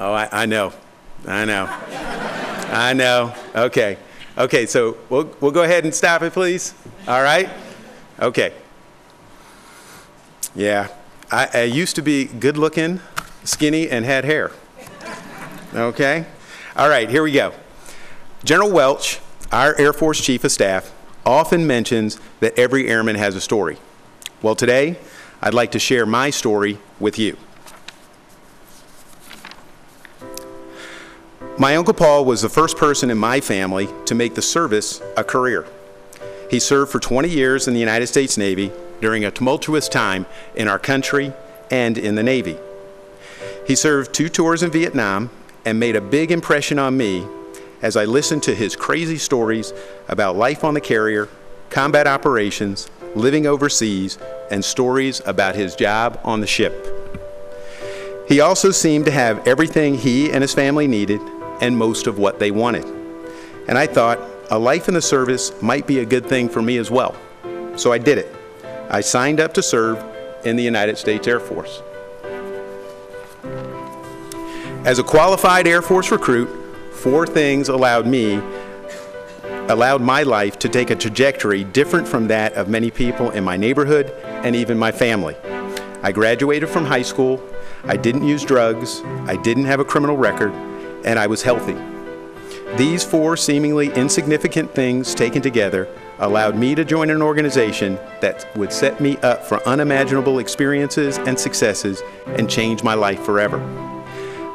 Oh, I know. I know. I know. Okay. Okay, so we'll go ahead and stop it, please. All right? Okay. Yeah. I used to be good looking, skinny, and had hair. Okay? All right, here we go. General Welch, our Air Force Chief of Staff, often mentions that every airman has a story. Well, today, I'd like to share my story with you. My Uncle Paul was the first person in my family to make the service a career. He served for 20 years in the United States Navy during a tumultuous time in our country and in the Navy. He served 2 tours in Vietnam and made a big impression on me as I listened to his crazy stories about life on the carrier, combat operations, living overseas, and stories about his job on the ship. He also seemed to have everything he and his family needed and most of what they wanted. And I thought a life in the service might be a good thing for me as well. So I did it. I signed up to serve in the United States Air Force. As a qualified Air Force recruit, 4 things allowed my life to take a trajectory different from that of many people in my neighborhood and even my family. I graduated from high school, I didn't use drugs, I didn't have a criminal record, and I was healthy. These 4 seemingly insignificant things taken together allowed me to join an organization that would set me up for unimaginable experiences and successes and change my life forever.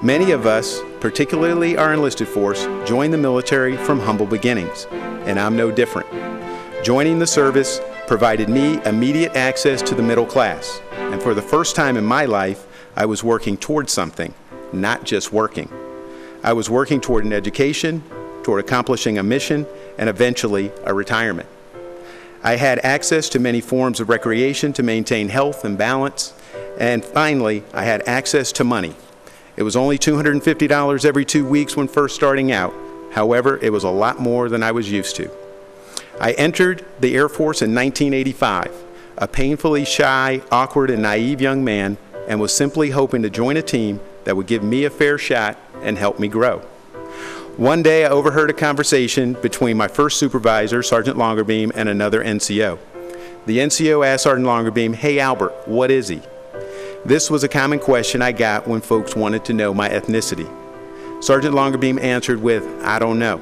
Many of us, particularly our enlisted force, join the military from humble beginnings, and I'm no different. Joining the service provided me immediate access to the middle class, and for the first time in my life, I was working towards something, not just working. I was working toward an education, toward accomplishing a mission, and eventually a retirement. I had access to many forms of recreation to maintain health and balance, and finally, I had access to money. It was only $250 every 2 weeks when first starting out. However, it was a lot more than I was used to. I entered the Air Force in 1985, a painfully shy, awkward, and naive young man, and was simply hoping to join a team that would give me a fair shot and help me grow. One day I overheard a conversation between my first supervisor, Sergeant Longerbeam, and another NCO. The NCO asked Sergeant Longerbeam, "Hey Albert, what is he?" This was a common question I got when folks wanted to know my ethnicity. Sergeant Longerbeam answered with, "I don't know."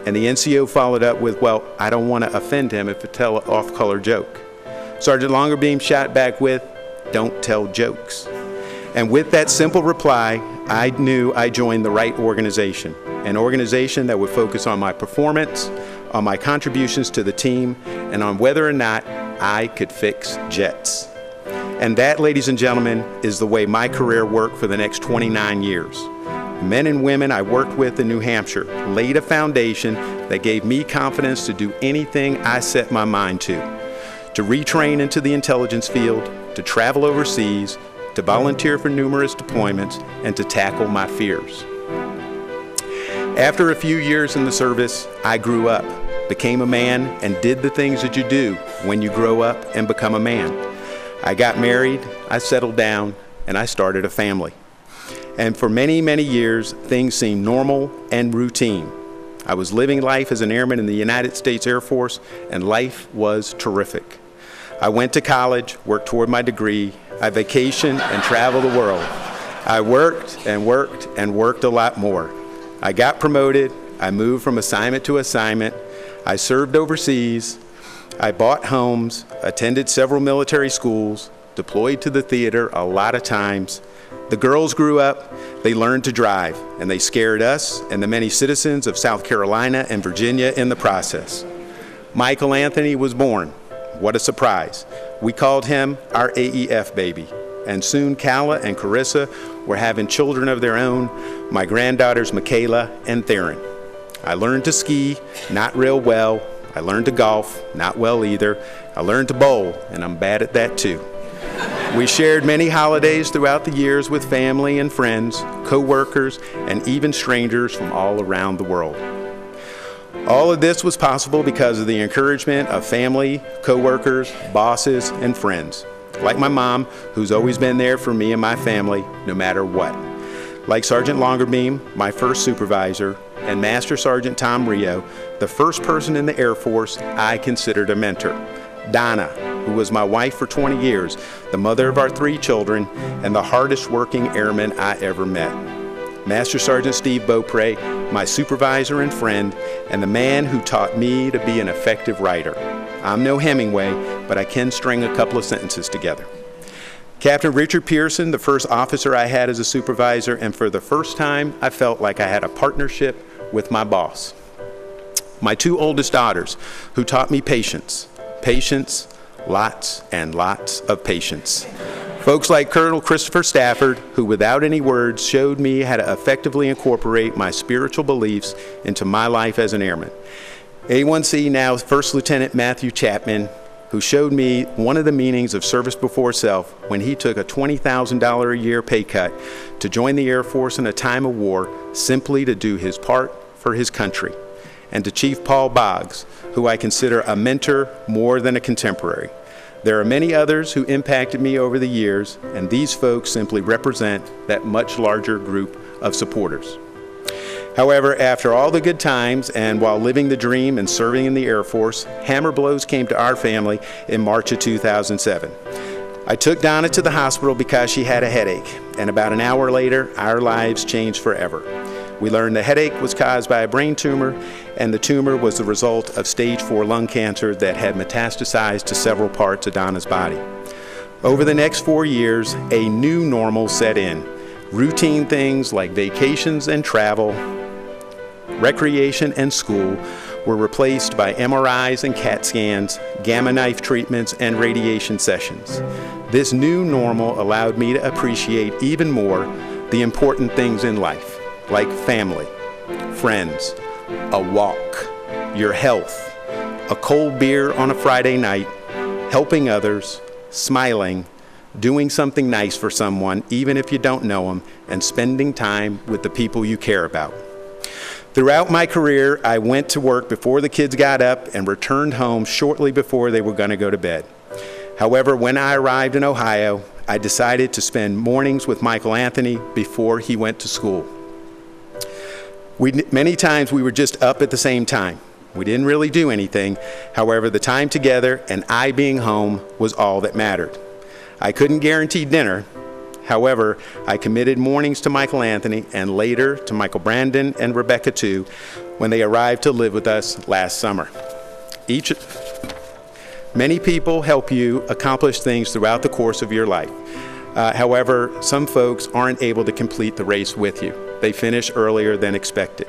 And the NCO followed up with, "Well, I don't want to offend him if I tell an off-color joke." Sergeant Longerbeam shot back with, "Don't tell jokes." And with that simple reply, I knew I joined the right organization, an organization that would focus on my performance, on my contributions to the team, and on whether or not I could fix jets. And that, ladies and gentlemen, is the way my career worked for the next 29 years. Men and women I worked with in New Hampshire laid a foundation that gave me confidence to do anything I set my mind to retrain into the intelligence field, to travel overseas, to volunteer for numerous deployments, and to tackle my fears. After a few years in the service, I grew up, became a man, and did the things that you do when you grow up and become a man. I got married, I settled down, and I started a family. And for many, many years, things seemed normal and routine. I was living life as an airman in the United States Air Force, and life was terrific. I went to college, worked toward my degree, I vacationed and traveled the world. I worked and worked and worked a lot more. I got promoted, I moved from assignment to assignment, I served overseas, I bought homes, attended several military schools, deployed to the theater a lot of times. The girls grew up, they learned to drive, and they scared us and the many citizens of South Carolina and Virginia in the process. Michael Anthony was born. What a surprise. We called him our AEF baby. And soon Calla and Carissa were having children of their own, my granddaughters Michaela and Theron. I learned to ski, not real well. I learned to golf, not well either. I learned to bowl, and I'm bad at that too. We shared many holidays throughout the years with family and friends, co-workers, and even strangers from all around the world. All of this was possible because of the encouragement of family, co-workers, bosses, and friends. Like my mom, who's always been there for me and my family, no matter what. Like Sergeant Longerbeam, my first supervisor, and Master Sergeant Tom Rio, the first person in the Air Force I considered a mentor. Donna, who was my wife for 20 years, the mother of our 3 children, and the hardest working airman I ever met. Master Sergeant Steve Beaupre, my supervisor and friend, and the man who taught me to be an effective writer. I'm no Hemingway, but I can string a couple of sentences together. Captain Richard Pearson, the first officer I had as a supervisor, and for the first time, I felt like I had a partnership with my boss. My 2 oldest daughters, who taught me patience. Patience, lots and lots of patience. Folks like Colonel Christopher Stafford, who without any words showed me how to effectively incorporate my spiritual beliefs into my life as an airman. A1C now First Lieutenant Matthew Chapman, who showed me one of the meanings of service before self when he took a $20,000 a year pay cut to join the Air Force in a time of war simply to do his part for his country. And to Chief Paul Boggs, who I consider a mentor more than a contemporary. There are many others who impacted me over the years, and these folks simply represent that much larger group of supporters. However, after all the good times and while living the dream and serving in the Air Force, hammer blows came to our family in March of 2007. I took Donna to the hospital because she had a headache, and about an hour later, our lives changed forever. We learned the headache was caused by a brain tumor, and the tumor was the result of stage 4 lung cancer that had metastasized to several parts of Donna's body. Over the next 4 years, a new normal set in. Routine things like vacations and travel, recreation and school were replaced by MRIs and CAT scans, gamma knife treatments, and radiation sessions. This new normal allowed me to appreciate even more the important things in life, like family, friends, a walk, your health, a cold beer on a Friday night, helping others, smiling, doing something nice for someone, even if you don't know them, and spending time with the people you care about. Throughout my career, I went to work before the kids got up and returned home shortly before they were going to go to bed. However, when I arrived in Ohio, I decided to spend mornings with Michael Anthony before he went to school. Many times we were just up at the same time. We didn't really do anything. However, the time together and I being home was all that mattered. I couldn't guarantee dinner. However, I committed mornings to Michael Anthony and later to Michael Brandon and Rebecca too when they arrived to live with us last summer. Many people help you accomplish things throughout the course of your life. However, some folks aren't able to complete the race with you. They finish earlier than expected.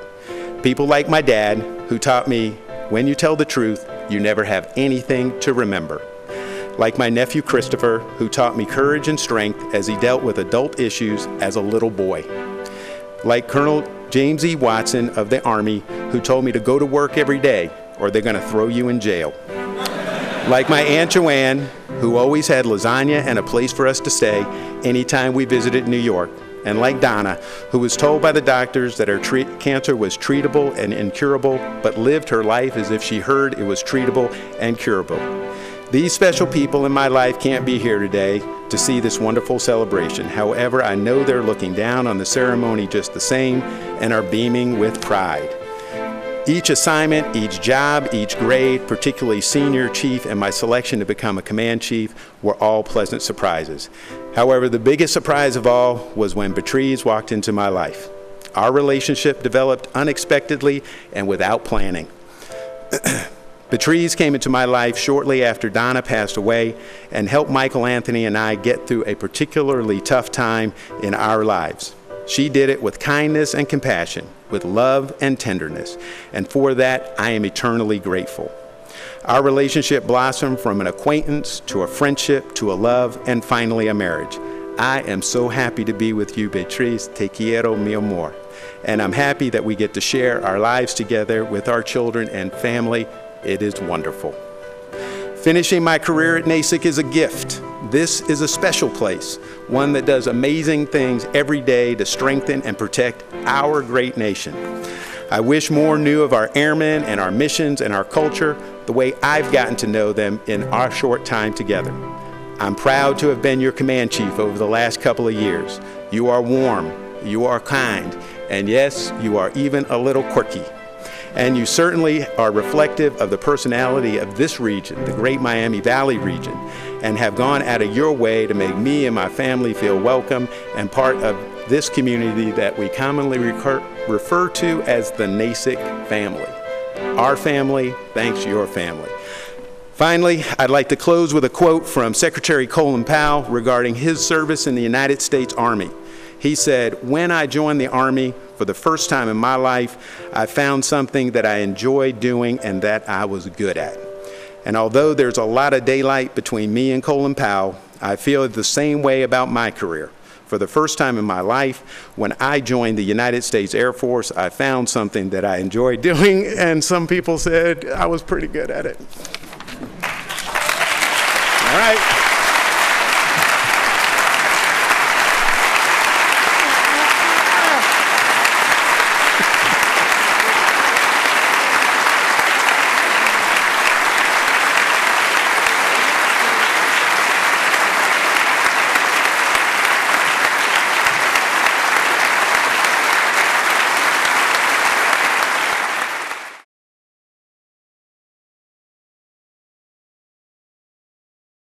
People like my dad, who taught me, when you tell the truth, you never have anything to remember. Like my nephew Christopher, who taught me courage and strength as he dealt with adult issues as a little boy. Like Colonel James E. Watson of the Army, who told me to go to work every day or they're going to throw you in jail. Like my Aunt Joanne, who always had lasagna and a place for us to stay anytime we visited New York. And like Donna, who was told by the doctors that her cancer was treatable and incurable, but lived her life as if she heard it was treatable and curable. These special people in my life can't be here today to see this wonderful celebration. However, I know they're looking down on the ceremony just the same and are beaming with pride. Each assignment, each job, each grade, particularly senior chief and my selection to become a command chief, were all pleasant surprises. However, the biggest surprise of all was when Beatrice walked into my life. Our relationship developed unexpectedly and without planning. Beatrice came into my life shortly after Donna passed away and helped Michael Anthony and I get through a particularly tough time in our lives. She did it with kindness and compassion, with love and tenderness, and for that I am eternally grateful. Our relationship blossomed from an acquaintance to a friendship to a love and finally a marriage. I am so happy to be with you, Beatrice. Te quiero, mi amor. And I'm happy that we get to share our lives together with our children and family. It is wonderful. Finishing my career at NASIC is a gift. This is a special place, one that does amazing things every day to strengthen and protect our great nation. I wish more knew of our airmen and our missions and our culture the way I've gotten to know them in our short time together. I'm proud to have been your command chief over the last couple of years. You are warm, you are kind, and yes, you are even a little quirky. And you certainly are reflective of the personality of this region, the Great Miami Valley region, and have gone out of your way to make me and my family feel welcome and part of this community that we commonly refer to as the NASIC family. Our family thanks your family. Finally, I'd like to close with a quote from Secretary Colin Powell regarding his service in the United States Army. He said, "When I joined the Army for the first time in my life, I found something that I enjoyed doing and that I was good at." And although there's a lot of daylight between me and Colin Powell, I feel the same way about my career. For the first time in my life, when I joined the United States Air Force, I found something that I enjoyed doing, and some people said I was pretty good at it. All right.